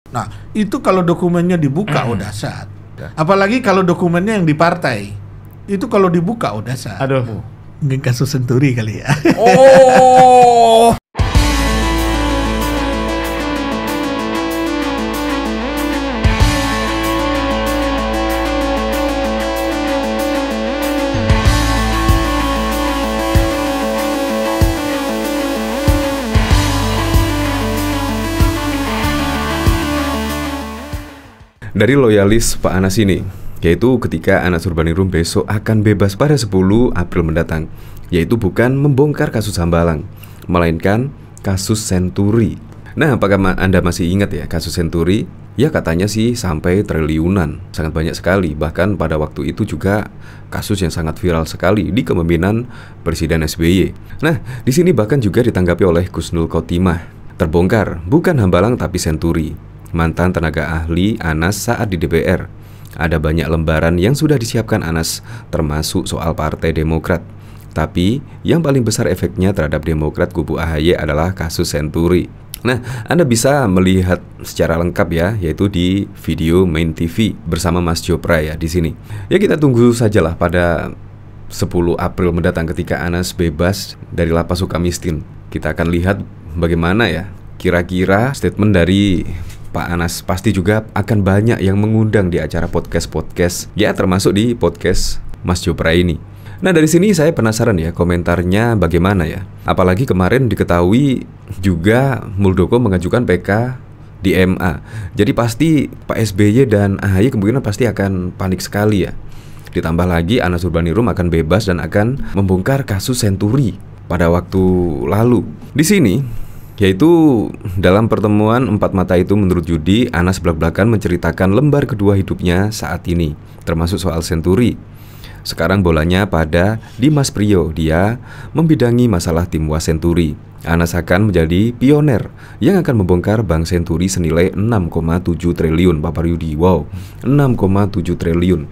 Nah, itu kalau dokumennya dibuka udah dahsyat. Apalagi kalau dokumennya yang di partai. Itu kalau dibuka udah dahsyat. Aduh. Mungkin kasus Senturi kali ya. Oh. Dari loyalis Pak Anas ini, yaitu ketika Anas Urbaningrum besok akan bebas pada 10 April mendatang, yaitu bukan membongkar kasus Hambalang, melainkan kasus Senturi. Nah, apakah Anda masih ingat ya kasus Senturi? Ya katanya sih sampai triliunan, sangat banyak sekali. Bahkan pada waktu itu juga kasus yang sangat viral sekali di kepemimpinan Presiden SBY. Nah, di sini bahkan juga ditanggapi oleh Kusnul Khotimah. Terbongkar, bukan Hambalang tapi Senturi. Mantan tenaga ahli Anas saat di DPR. Ada banyak lembaran yang sudah disiapkan Anas, termasuk soal Partai Demokrat. Tapi yang paling besar efeknya terhadap Demokrat kubu AHY adalah kasus Senturi. Nah, Anda bisa melihat secara lengkap ya, yaitu di video Main TV bersama Mas Jopra ya di sini. Ya kita tunggu sajalah pada 10 April mendatang ketika Anas bebas dari lapas Sukamiskin. Kita akan lihat bagaimana ya kira-kira statement dari Pak Anas. Pasti juga akan banyak yang mengundang di acara podcast-podcast, ya termasuk di podcast Mas Jopra ini. Nah dari sini saya penasaran ya komentarnya bagaimana ya. Apalagi kemarin diketahui juga Muldoko mengajukan PK di MA. Jadi pasti Pak SBY dan AHY kemungkinan pasti akan panik sekali ya. Ditambah lagi Anas Urbaningrum akan bebas dan akan membongkar kasus Senturi pada waktu lalu. Di sini yaitu dalam pertemuan empat mata itu menurut Yudi, Anas belak-belakan menceritakan lembar kedua hidupnya saat ini, termasuk soal Senturi. Sekarang bolanya pada Dimas Priyo, dia membidangi masalah tim Was Senturi. Anas akan menjadi pioner yang akan membongkar bank Senturi senilai 6,7 triliun, Bapak Yudi. Wow, 6,7 triliun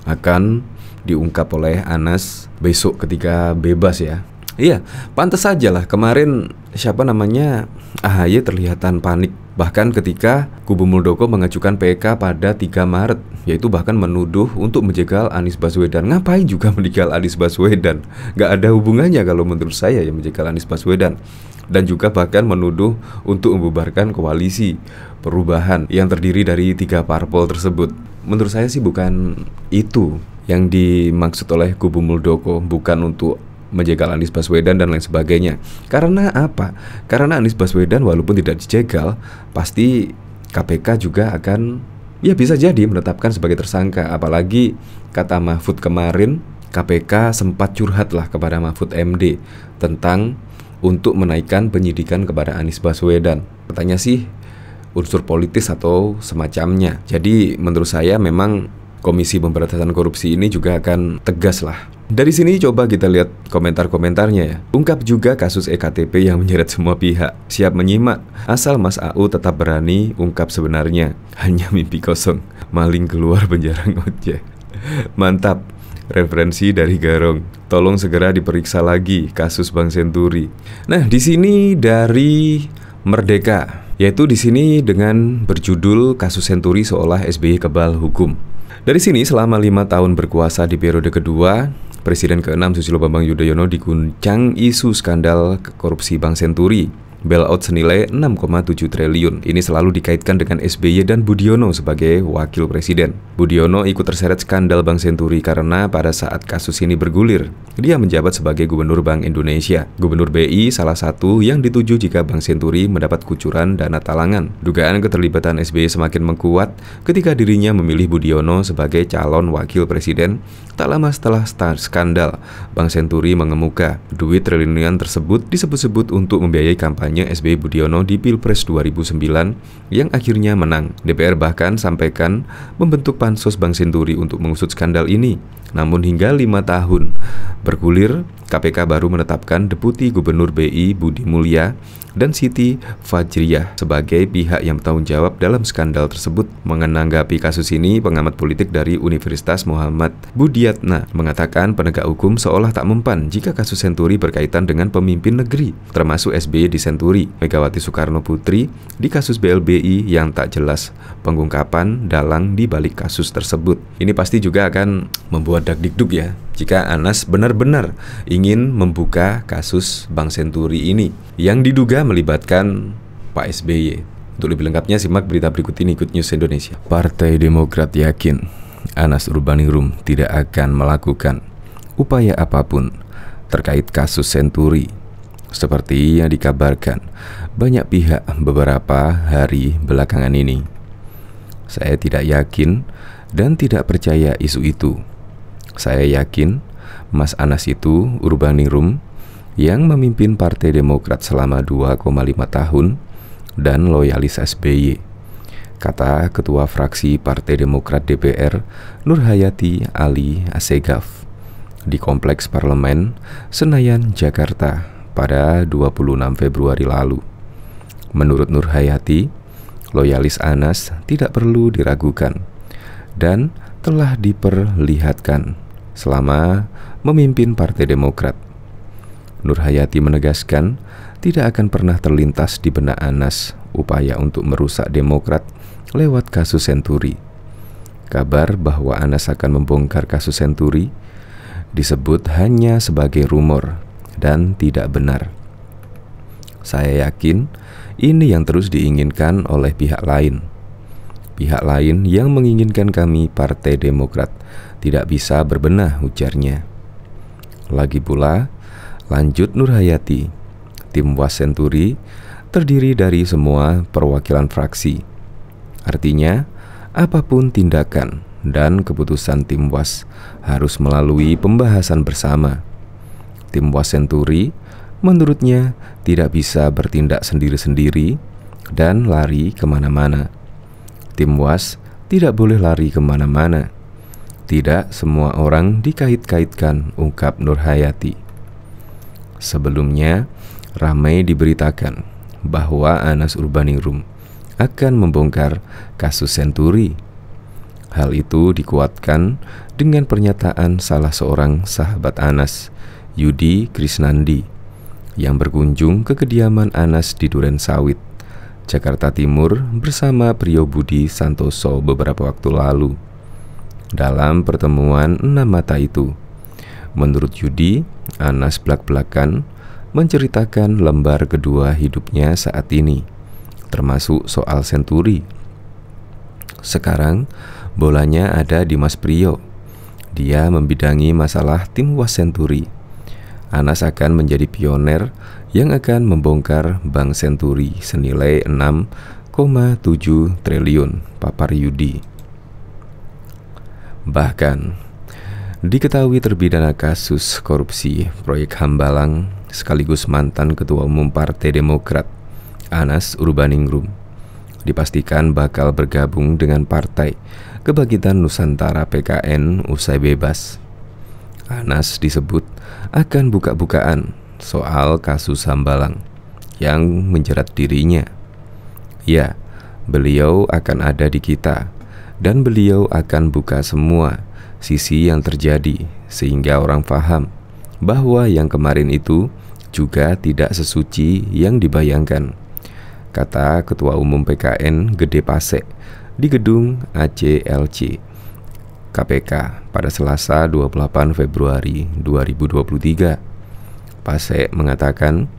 akan diungkap oleh Anas besok ketika bebas ya. Iya, pantas saja lah kemarin AHY terlihatan panik. Bahkan ketika kubu Muldoko mengajukan PK pada 3 Maret, yaitu bahkan menuduh untuk menjegal Anies Baswedan. Ngapain juga menjegal Anies Baswedan? Gak ada hubungannya kalau menurut saya ya menjegal Anies Baswedan. Dan juga bahkan menuduh untuk membubarkan koalisi perubahan yang terdiri dari 3 parpol tersebut. Menurut saya sih bukan itu yang dimaksud oleh kubu Muldoko, bukan untuk menjegal Anies Baswedan dan lain sebagainya. Karena apa? Karena Anies Baswedan walaupun tidak dijegal, pasti KPK juga akan ya bisa jadi menetapkan sebagai tersangka. Apalagi kata Mahfud kemarin, KPK sempat curhat lah kepada Mahfud MD tentang untuk menaikkan penyidikan kepada Anies Baswedan. Katanya sih unsur politis atau semacamnya. Jadi menurut saya memang Komisi Pemberantasan Korupsi ini juga akan tegas lah. Dari sini coba kita lihat komentar-komentarnya ya. Ungkap juga kasus EKTP yang menyeret semua pihak. Siap menyimak, asal Mas AU tetap berani ungkap sebenarnya. Hanya mimpi kosong, maling keluar penjara ngojek. Mantap, referensi dari Garong. Tolong segera diperiksa lagi kasus Bank Senturi. Nah, di sini dari Merdeka, yaitu di sini dengan berjudul kasus Senturi seolah SBY kebal hukum. Dari sini selama 5 tahun berkuasa di periode kedua, Presiden ke-6 Susilo Bambang Yudhoyono diguncang isu skandal korupsi Bank Senturi. Bailout senilai 6,7 triliun. Ini selalu dikaitkan dengan SBY dan Budiono sebagai wakil presiden. Budiono ikut terseret skandal Bank Senturi karena pada saat kasus ini bergulir, dia menjabat sebagai Gubernur Bank Indonesia. Gubernur BI salah satu yang dituju jika Bank Senturi mendapat kucuran dana talangan. Dugaan keterlibatan SBY semakin menguat ketika dirinya memilih Budiono sebagai calon wakil presiden. Tak lama setelah skandal, Bank Senturi mengemuka. Duit triliunan tersebut disebut-sebut untuk membiayai kampanye SBY Budiono di Pilpres 2009 yang akhirnya menang. DPR bahkan sampaikan membentuk pansus Bank Senturi untuk mengusut skandal ini. Namun hingga 5 tahun bergulir, KPK baru menetapkan Deputi Gubernur BI Budi Mulya dan Siti Fajriyah sebagai pihak yang bertanggung jawab dalam skandal tersebut. Menanggapi kasus ini, pengamat politik dari Universitas Muhammad Budiatna mengatakan penegak hukum seolah tak mempan jika kasus Senturi berkaitan dengan pemimpin negeri, termasuk SBY di Senturi, Megawati Soekarno Putri di kasus BLBI yang tak jelas pengungkapan dalang di balik kasus tersebut. Ini pasti juga akan membuat dagdikduk ya, jika Anas benar-benar ingin membuka kasus Bank Senturi ini yang diduga melibatkan Pak SBY. Untuk lebih lengkapnya simak berita berikut ini, Good News Indonesia. Partai Demokrat yakin Anas Urbaningrum tidak akan melakukan upaya apapun terkait kasus Senturi seperti yang dikabarkan banyak pihak beberapa hari belakangan ini. Saya tidak yakin dan tidak percaya isu itu. Saya yakin Mas Anas itu Urbaningrum yang memimpin Partai Demokrat selama 2,5 tahun dan loyalis SBY, kata Ketua Fraksi Partai Demokrat DPR Nurhayati Ali Assegaf di Kompleks Parlemen Senayan, Jakarta pada 26 Februari lalu. Menurut Nurhayati, loyalis Anas tidak perlu diragukan dan telah diperlihatkan selama memimpin Partai Demokrat. Nurhayati menegaskan tidak akan pernah terlintas di benak Anas upaya untuk merusak Demokrat lewat kasus Senturi. Kabar bahwa Anas akan membongkar kasus Senturi disebut hanya sebagai rumor dan tidak benar. Saya yakin ini yang terus diinginkan oleh pihak lain. Pihak lain yang menginginkan kami Partai Demokrat tidak bisa berbenah, ujarnya. Lagi pula, lanjut Nurhayati, tim Was Senturi terdiri dari semua perwakilan fraksi. Artinya, apapun tindakan dan keputusan tim Was harus melalui pembahasan bersama. Tim Was Senturi menurutnya tidak bisa bertindak sendiri-sendiri dan lari kemana-mana. Tim Was tidak boleh lari kemana-mana. Tidak semua orang dikait-kaitkan, ungkap Nurhayati. Sebelumnya, ramai diberitakan bahwa Anas Urbaningrum akan membongkar kasus Senturi. Hal itu dikuatkan dengan pernyataan salah seorang sahabat Anas, Yudi Krisnandi, yang berkunjung ke kediaman Anas di Duren Sawit, Jakarta Timur bersama Priyo Budi Santoso beberapa waktu lalu. Dalam pertemuan 6 mata itu, menurut Yudi, Anas belak-belakan menceritakan lembar kedua hidupnya saat ini, termasuk soal Senturi. Sekarang bolanya ada di Mas Priyo. Dia membidangi masalah tim Was Senturi. Anas akan menjadi pioner yang akan membongkar Bank Senturi senilai 6,7 triliun, papar Yudi. Bahkan diketahui terpidana kasus korupsi proyek Hambalang sekaligus mantan Ketua Umum Partai Demokrat Anas Urbaningrum dipastikan bakal bergabung dengan Partai Kebangkitan Nusantara PKN usai bebas. Anas disebut akan buka-bukaan soal kasus Hambalang yang menjerat dirinya. Ya, beliau akan ada di kita dan beliau akan buka semua sisi yang terjadi sehingga orang paham bahwa yang kemarin itu juga tidak sesuci yang dibayangkan, kata Ketua Umum PKN Gede Pasek di gedung ACLC KPK pada Selasa 28 Februari 2023. Pasek mengatakan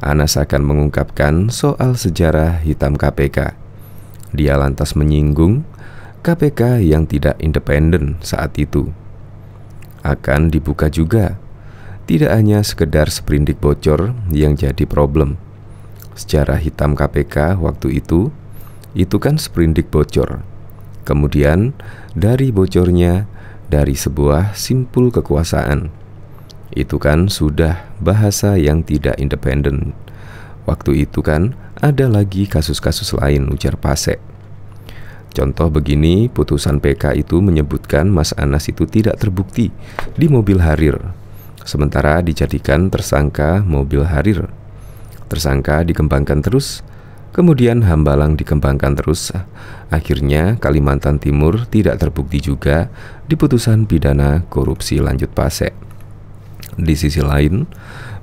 Anas akan mengungkapkan soal sejarah hitam KPK. Dia lantas menyinggung KPK yang tidak independen saat itu. Akan dibuka juga. Tidak hanya sekedar seprindik bocor yang jadi problem. Sejarah hitam KPK waktu itu kan seprindik bocor. Kemudian dari bocornya dari sebuah simpul kekuasaan. Itu kan sudah bahasa yang tidak independen. Waktu itu kan ada lagi kasus-kasus lain, ujar Pasek. Contoh begini, putusan PK itu menyebutkan Mas Anas itu tidak terbukti di mobil Harir, sementara dijadikan tersangka mobil Harir. Tersangka dikembangkan terus, kemudian Hambalang dikembangkan terus. Akhirnya Kalimantan Timur tidak terbukti juga di putusan pidana korupsi lanjut Pasek. Di sisi lain,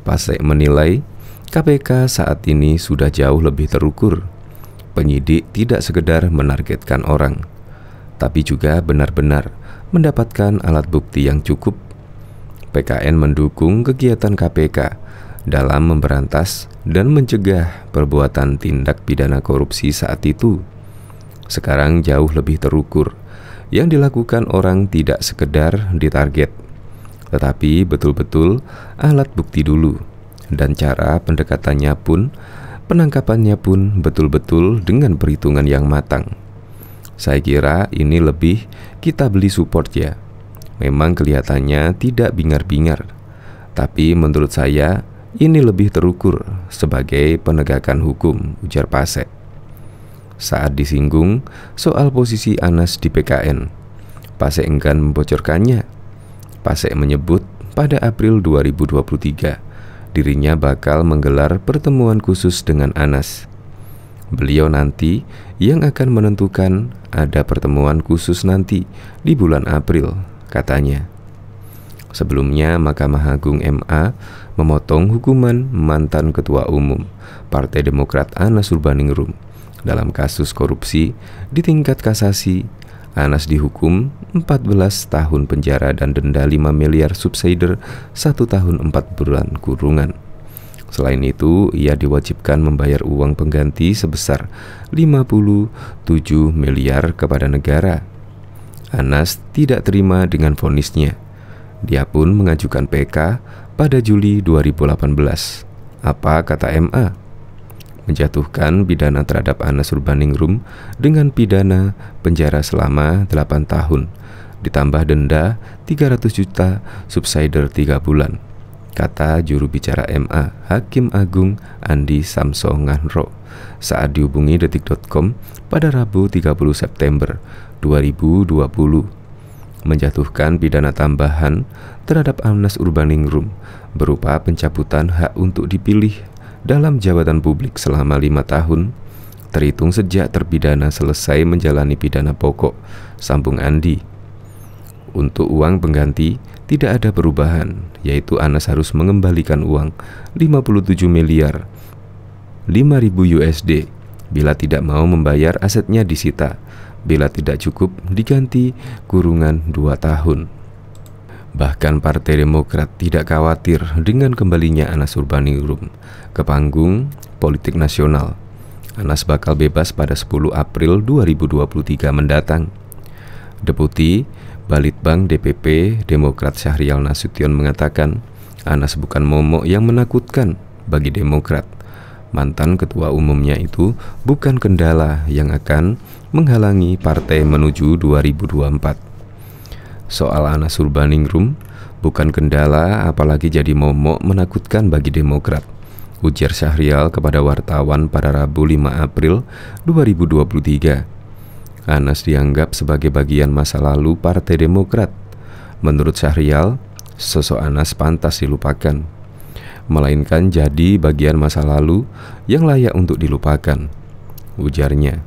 Pasek menilai KPK saat ini sudah jauh lebih terukur. Penyidik tidak sekedar menargetkan orang, tapi juga benar-benar mendapatkan alat bukti yang cukup. PKN mendukung kegiatan KPK dalam memberantas dan mencegah perbuatan tindak pidana korupsi saat itu. Sekarang jauh lebih terukur. Yang dilakukan orang tidak sekedar ditarget, tetapi betul-betul alat bukti dulu. Dan cara pendekatannya pun, penangkapannya pun betul-betul dengan perhitungan yang matang. Saya kira ini lebih kita beli support ya. Memang kelihatannya tidak bingar-bingar, tapi menurut saya ini lebih terukur sebagai penegakan hukum, ujar Pasek. Saat disinggung soal posisi Anas di PKN, Pasek enggan membocorkannya. Pasek menyebut pada April 2023 dirinya bakal menggelar pertemuan khusus dengan Anas. Beliau nanti yang akan menentukan ada pertemuan khusus nanti di bulan April, katanya. Sebelumnya Mahkamah Agung MA memotong hukuman mantan Ketua Umum Partai Demokrat Anas Urbaningrum dalam kasus korupsi di tingkat kasasi. Anas dihukum 14 tahun penjara dan denda 5 miliar subsidiar 1 tahun 4 bulan kurungan. Selain itu, ia diwajibkan membayar uang pengganti sebesar 57 miliar kepada negara. Anas tidak terima dengan vonisnya. Dia pun mengajukan PK pada Juli 2018. Apa kata MA? Menjatuhkan pidana terhadap Anas Urbaningrum dengan pidana penjara selama 8 tahun ditambah denda 300 juta subsidiar 3 bulan, kata juru bicara MA Hakim Agung Andi Samsonganro saat dihubungi detik.com pada Rabu 30 September 2020. Menjatuhkan pidana tambahan terhadap Anas Urbaningrum berupa pencabutan hak untuk dipilih dalam jabatan publik selama 5 tahun, terhitung sejak terpidana selesai menjalani pidana pokok, sambung Andi. Untuk uang pengganti tidak ada perubahan, yaitu Anas harus mengembalikan uang 57 miliar 5.000 USD bila tidak mau membayar asetnya disita, bila tidak cukup diganti kurungan 2 tahun. Bahkan Partai Demokrat tidak khawatir dengan kembalinya Anas Urbaningrum ke panggung politik nasional. Anas bakal bebas pada 10 April 2023 mendatang. Deputi Balitbang DPP Demokrat Syahrial Nasution mengatakan Anas bukan momok yang menakutkan bagi Demokrat. Mantan ketua umumnya itu bukan kendala yang akan menghalangi partai menuju 2024. Soal Anas Urbaningrum bukan kendala apalagi jadi momok menakutkan bagi Demokrat, ujar Syahrial kepada wartawan pada Rabu 5 April 2023. Anas dianggap sebagai bagian masa lalu Partai Demokrat. Menurut Syahrial, sosok Anas pantas dilupakan, melainkan jadi bagian masa lalu yang layak untuk dilupakan, ujarnya.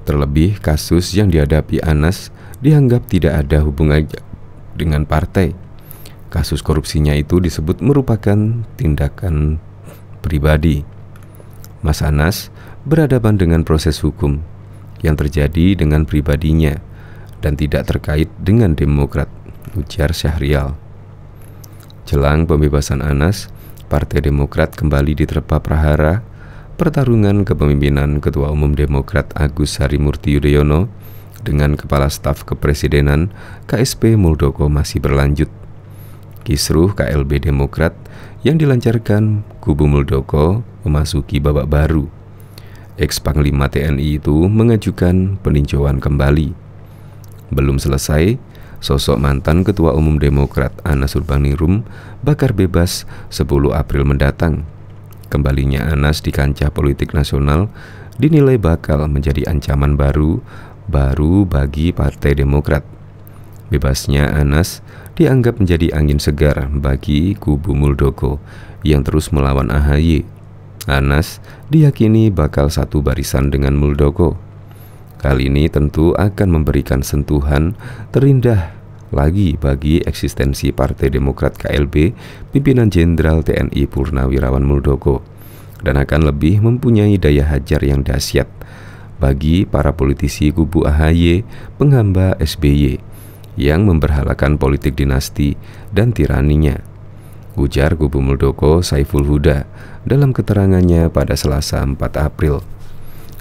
Terlebih kasus yang dihadapi Anas dianggap tidak ada hubungannya dengan partai. Kasus korupsinya itu disebut merupakan tindakan pribadi. Mas Anas berhadapan dengan proses hukum yang terjadi dengan pribadinya dan tidak terkait dengan Demokrat, ujar Syahrial. Jelang pembebasan Anas, Partai Demokrat kembali diterpa prahara. Pertarungan kepemimpinan Ketua Umum Demokrat Agus Harimurti Yudhoyono dengan Kepala Staf Kepresidenan KSP Muldoko masih berlanjut. Kisruh KLB Demokrat yang dilancarkan kubu Muldoko memasuki babak baru. Ex-Panglima TNI itu mengajukan peninjauan kembali. Belum selesai, sosok mantan Ketua Umum Demokrat Anas Urbaningrum bakar bebas 10 April mendatang. Kembalinya Anas di kancah politik nasional dinilai bakal menjadi ancaman baru baru bagi Partai Demokrat. Bebasnya Anas dianggap menjadi angin segar bagi kubu Muldoko yang terus melawan AHY. Anas diyakini bakal satu barisan dengan Muldoko. Kali ini tentu akan memberikan sentuhan terindah lagi bagi eksistensi Partai Demokrat KLB pimpinan Jenderal TNI Purnawirawan Muldoko, dan akan lebih mempunyai daya hajar yang dahsyat bagi para politisi kubu AHY penghamba SBY yang memberhalakan politik dinasti dan tiraninya, ujar kubu Muldoko Saiful Huda dalam keterangannya pada Selasa 4 April.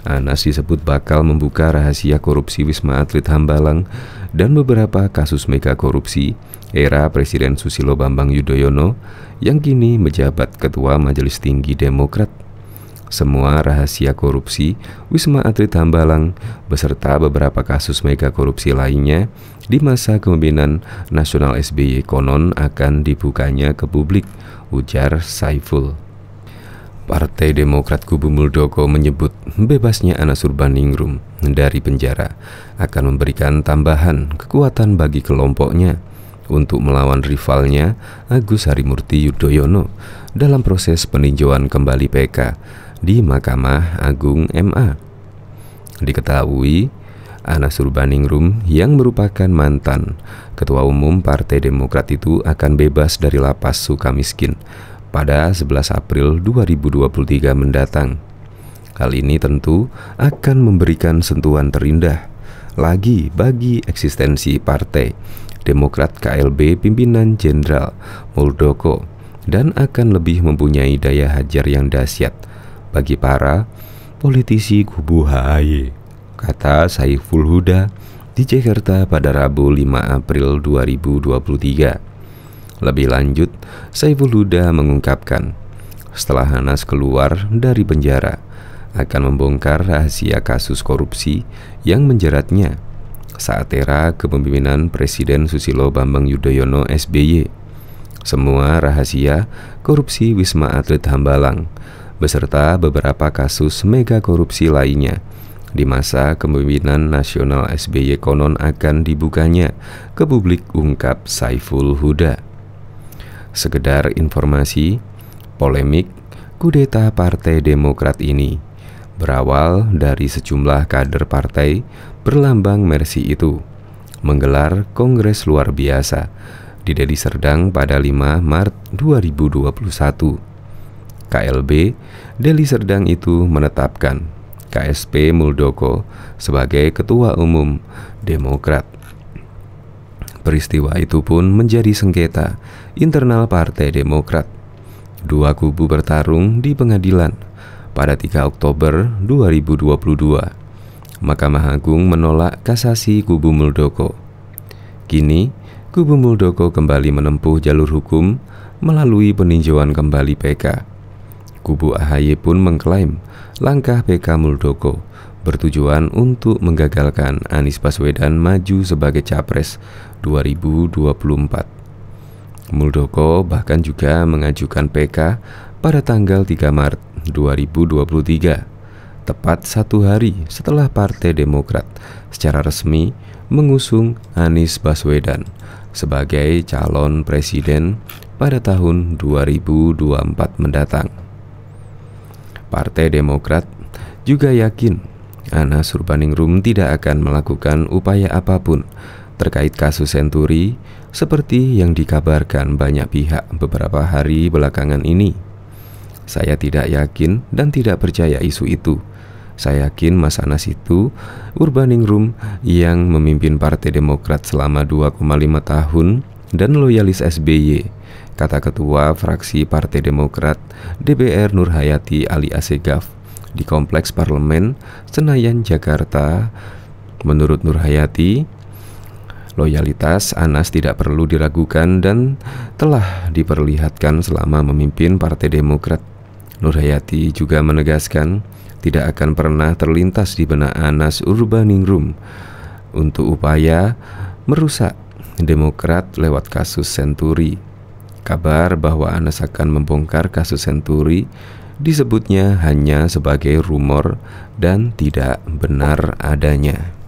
Anas disebut bakal membuka rahasia korupsi Wisma Atlet Hambalang dan beberapa kasus mega korupsi era Presiden Susilo Bambang Yudhoyono yang kini menjabat Ketua Majelis Tinggi Demokrat. Semua rahasia korupsi Wisma Atlet Hambalang beserta beberapa kasus mega korupsi lainnya di masa kepemimpinan nasional SBY konon akan dibukanya ke publik, ujar Saiful. Partai Demokrat kubu Muldoko menyebut bebasnya Anas Urbaningrum dari penjara akan memberikan tambahan kekuatan bagi kelompoknya untuk melawan rivalnya Agus Harimurti Yudhoyono dalam proses peninjauan kembali PK di Mahkamah Agung MA. Diketahui Anas Urbaningrum yang merupakan mantan Ketua Umum Partai Demokrat itu akan bebas dari lapas Sukamiskin pada 11 April 2023 mendatang. Hal ini tentu akan memberikan sentuhan terindah lagi bagi eksistensi Partai Demokrat KLB pimpinan Jenderal Muldoko, dan akan lebih mempunyai daya hajar yang dahsyat bagi para politisi kubu AHY, kata Saiful Huda di Jakarta pada Rabu 5 April 2023. Lebih lanjut, Saiful Huda mengungkapkan, setelah Anas keluar dari penjara, akan membongkar rahasia kasus korupsi yang menjeratnya saat era kepemimpinan Presiden Susilo Bambang Yudhoyono SBY. Semua rahasia korupsi Wisma Atlet Hambalang beserta beberapa kasus mega korupsi lainnya di masa kepemimpinan nasional SBY konon akan dibukanya ke publik, ungkap Saiful Huda. Sekedar informasi, polemik kudeta Partai Demokrat ini berawal dari sejumlah kader partai berlambang Mercy itu menggelar kongres luar biasa di Deli Serdang pada 5 Maret 2021. KLB Deli Serdang itu menetapkan KSP Muldoko sebagai Ketua Umum Demokrat. Peristiwa itu pun menjadi sengketa internal Partai Demokrat. Dua kubu bertarung di pengadilan pada 3 Oktober 2022. Mahkamah Agung menolak kasasi kubu Muldoko. Kini, kubu Muldoko kembali menempuh jalur hukum melalui peninjauan kembali PK. Kubu AHY pun mengklaim langkah PK Muldoko bertujuan untuk menggagalkan Anies Baswedan maju sebagai Capres 2024. Muldoko bahkan juga mengajukan PK pada tanggal 3 Maret 2023, tepat 1 hari setelah Partai Demokrat secara resmi mengusung Anies Baswedan sebagai calon presiden pada tahun 2024 mendatang. Partai Demokrat juga yakin Anas Urbaningrum tidak akan melakukan upaya apapun terkait kasus Senturi seperti yang dikabarkan banyak pihak beberapa hari belakangan ini. Saya tidak yakin dan tidak percaya isu itu. Saya yakin Mas Anas itu Urbaningrum yang memimpin Partai Demokrat selama 2,5 tahun dan loyalis SBY, kata Ketua Fraksi Partai Demokrat DPR Nur Hayati Ali Assegaf di Kompleks Parlemen Senayan, Jakarta. Menurut Nur Hayati, loyalitas Anas tidak perlu diragukan dan telah diperlihatkan selama memimpin Partai Demokrat. Nur Hayati juga menegaskan tidak akan pernah terlintas di benak Anas Urbaningrum untuk upaya merusak Demokrat lewat kasus Senturi. Kabar bahwa Anas akan membongkar kasus Senturi disebutnya hanya sebagai rumor dan tidak benar adanya.